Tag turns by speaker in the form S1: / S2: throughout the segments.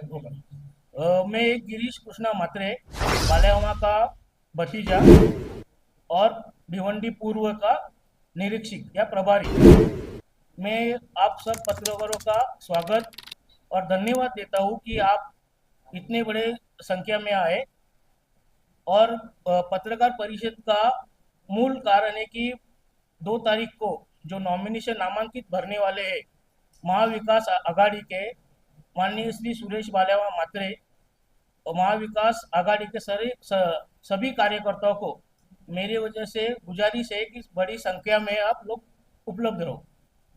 S1: मैं गिरीश कृष्णा मात्रे, बाल्यामा का भतीजा और भिवंडी पूर्व का निरीक्षक या प्रभारी। मैं आप सब पत्रकारों का स्वागत और धन्यवाद देता हूँ कि आप इतने बड़े संख्या में आए। और पत्रकार परिषद का मूल कारण है कि 2 तारीख को जो नॉमिनेशन नामांकित भरने वाले हैं महाविकास आघाड़ी के माननीय श्री सुरेश बाल्यावा मात्रे और महाविकास आघाड़ी के सभी कार्यकर्ताओं को मेरी वजह से गुजारिश है कि बड़ी संख्या में आप लोग उपलब्ध रहो।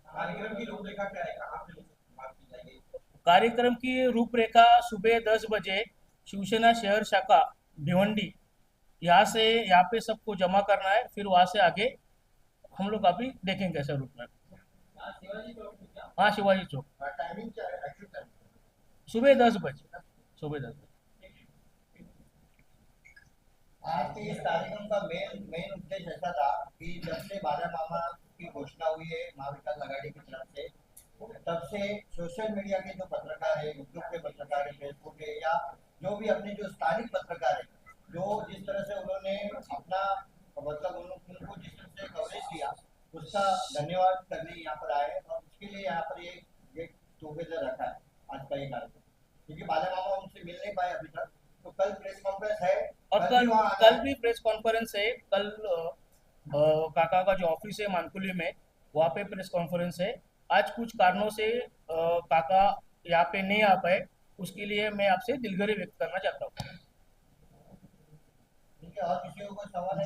S2: कार्यक्रम की रूपरेखा क्या है, कहाँ पे बात की जाएगी?
S1: कार्यक्रम की रूपरेखा सुबह 10 बजे शिवसेना शहर शाखा भिवंडी यहाँ से यहाँ पे सबको जमा करना है, फिर वहाँ से आगे हम लोग अभी देखेंगे कैसा रूट में।
S2: शिवाजी चौक में क्या
S1: हाँ, शिवाजी चौक
S2: टाइमिंग क्या है, एक्चुअल टाइम?
S1: सुबह 10 बजे। सुबह 10 बजे।
S2: आज के इस कार्यक्रम का मेन मेन उद्देश्य ऐसा था कि जब से बाला मामा की घोषणा हुई है महाविकास आघाड़ी की तरफ से, तब से सोशल मीडिया के जो पत्रकार है, यूट्यूब के पत्रकार है, फेसबुक है, या जो भी अपने जो स्थानिक पत्रकार है, जो जिस तरह से उन्होंने अपना मतलब उनको जिस तरह से कवरेज किया, उसका धन्यवाद करने यहाँ पर आए और उसके लिए यहाँ पर ये टुगेदर रखा है आज का ये कार्यक्रम। क्योंकि बाला मामा उनसे मिल नहीं पाए अभी तक, तो कल प्रेस कॉन्फ्रेंस है
S1: और कल भी प्रेस कॉन्फ्रेंस है। कल काका का जो ऑफिस है मानकुली में, वहाँ पे प्रेस कॉन्फ्रेंस है। आज कुछ कारणों से काका यहाँ पे नहीं आ पाए, उसके लिए मैं आपसे दिलगिरी व्यक्त करना चाहता हूँ।
S2: ठीक है, और किसी को कोई सवाल है?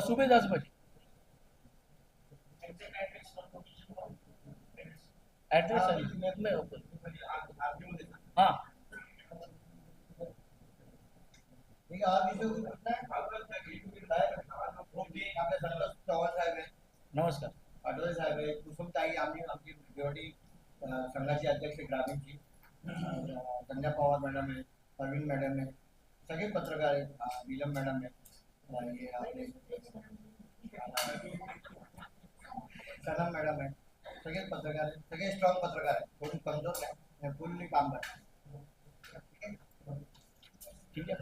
S1: सुबह 10 बजे। एड्रेस में हाँ।
S2: ठीक है, और किसी को पूछना है? यहाँ पे संतोष चौहान साहेब है,
S1: नमस्कार।
S2: अडोळे साहेब आहे, कुसुमताई आम्ही आमची भिवंडी संघाची अध्यक्ष ग्रामीणची, संध्या पवार मॅडम आहे, परवीन मॅडम आहे, सगळे पत्रकार आहेत, नीलम मॅडम आहे, ये आपले सनम मॅडम आहे, सगळे पत्रकार आहेत, सगळे स्ट्रॉंग पत्रकार आहेत, कोणी कमजोर नाही, फुल्ली काम करतात.
S1: ठीक आहे,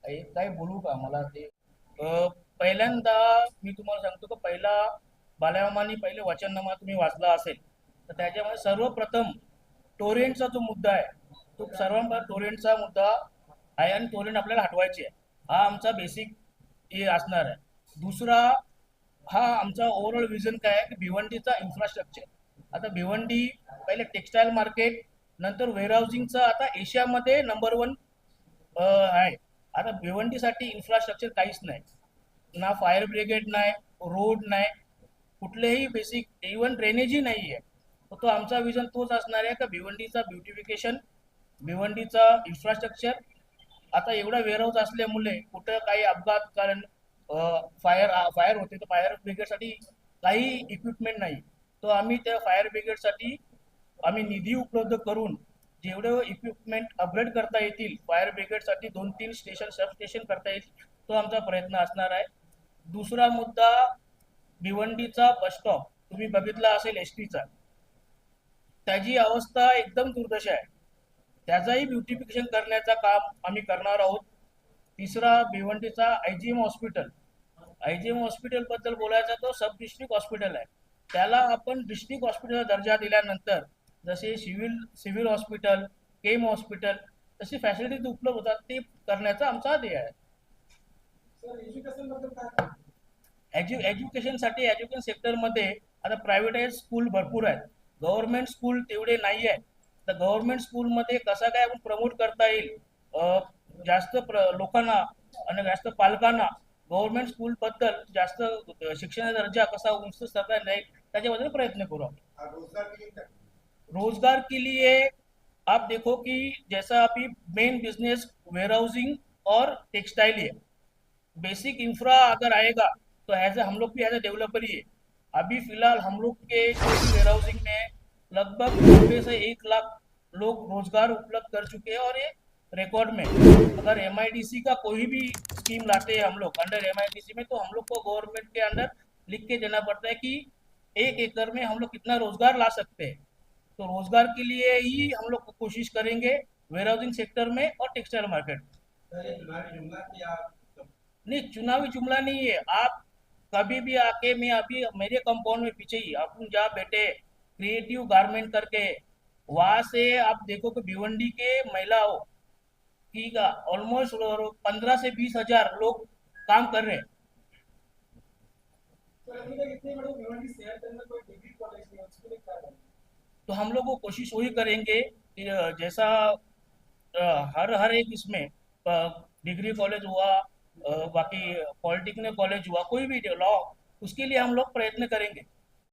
S1: एक काही बोलू का मला ते पहिल्यांदा मी तुम्हाला सांगतो की पहिला बाल्यामानी पहिले वचननामा तुम्ही वाचला असेल तर त्याच्यामध्ये सर्वप्रथम टोरेंटचा जो मुद्दा आहे तो सर्वांना टोरेंटचा मुद्दा आहे आणि टोरेंट आपल्याला हटवायचे आहे, हा आमचा बेसिक हे असणार आहे। दुसरा हा आमचा ओव्हरऑल विजन काय आहे की भिवंडीचा इन्फ्रास्ट्रक्चर, आता भिवंडी पहिले टेक्सटाईल मार्केट नंतर वेअरहाऊसिंगचा आता एशियामध्ये नंबर 1 आहे। आता भिवंडीसाठी इन्फ्रास्ट्रक्चर काहीच नाही, ना फायर ब्रिगेड नाही, रोड नाही, कुठलेही बेसिक इव्हन ड्रेनेजही नाही आहे। तो आमचा विजन तोच असणार आहे का भिवंडीचा ब्युटिफिकेशन, भिवंडीचा इन्फ्रास्ट्रक्चर। आता एवढा वेअरहाऊस असल्यामुळे कुठं काही अपघात कारण फायर होते तर फायर ब्रिगेडसाठी काही इक्विपमेंट नाही, तो आम्ही त्या फायर ब्रिगेडसाठी आम्ही निधी उपलब्ध करून जेवढे इक्विपमेंट अपग्रेड करता येतील फायर ब्रिगेडसाठी 2-3 स्टेशन सब स्टेशन करता येईल, तो आमचा प्रयत्न असणार आहे। दुसरा मुद्दा भिवंडीचा बस स्टॉप तुम्ही बघितला असेल एस टीचा, त्याची अवस्था एकदम दुर्दशा आहे, त्याचाही ब्युटिफिकेशन करण्याचा काम आम्ही करणार आहोत। तिसरा भिवंडीचा आयजीएम हॉस्पिटल, आयजीएम हॉस्पिटल बद्दल बोलायचा तो सब डिस्ट्रिक्ट हॉस्पिटल आहे, त्याला आपण डिस्ट्रिक्ट हॉस्पिटलचा दर्जा दिल्यानंतर जसे सिव्हिल हॉस्पिटल, केम हॉस्पिटल तशी फॅसिलिटीज उपलब्ध होतात, ते करण्याचा आमचा ध्येय आहे। एज्युकेशनसाठी एज्युकेशन सेक्टरमध्ये आता प्रायव्हेटाइज स्कूल भरपूर आहेत, गव्हर्नमेंट स्कूल तेवढे नाही आहेत। तर गव्हर्नमेंट स्कूलमध्ये कसं काय आपण प्रमोट करता येईल, जास्त लोकांना आणि जास्त पालकांना गव्हर्नमेंट स्कूल बद्दल जास्त शिक्षणाचा दर्जा कसा उंच करता येईल त्याच्याबद्दल प्रयत्न करू आपण। रोजगार के लिए आप देखो कि जैसा अभी मेन बिजनेस वेयरहाउसिंग और टेक्सटाइल है, बेसिक इंफ्रा अगर आएगा तो एज ए हम लोग भी एज ए डेवलपर ही है। अभी फिलहाल हम लोग के वेयर हाउसिंग में लगभग 90 से 1 लाख लोग रोजगार उपलब्ध कर चुके हैं। और ये रिकॉर्ड में अगर एमआईडीसी का कोई भी स्कीम लाते हैं हम लोग अंडर एमआईडीसी में, तो हम लोग को गवर्नमेंट के अंडर लिख के देना पड़ता है कि 1 एकड़ में हम लोग कितना रोजगार ला सकते हैं। तो रोजगार के लिए ही हम लोग कोशिश करेंगे, वेयर हाउसिंग सेक्टर में और टेक्सटाइल मार्केट। नहीं, चुनावी जुमला नहीं है। आप कभी भी आके, मैं अभी मेरे कंपाउंड में पीछे ही अपन जहाँ बैठे क्रिएटिव गारमेंट करके, वहां से आप देखो कि भिवंडी के महिलाओं की ऑलमोस्ट 15 से 20 हजार लोग काम कर रहे हैं। तो हम लोग वो कोशिश वही करेंगे कि जैसा हर हर एक इसमें डिग्री कॉलेज हुआ, बाकी पॉलिटेक्निक कॉलेज हुआ, कोई भी लॉ, उसके लिए हम लोग प्रयत्न करेंगे।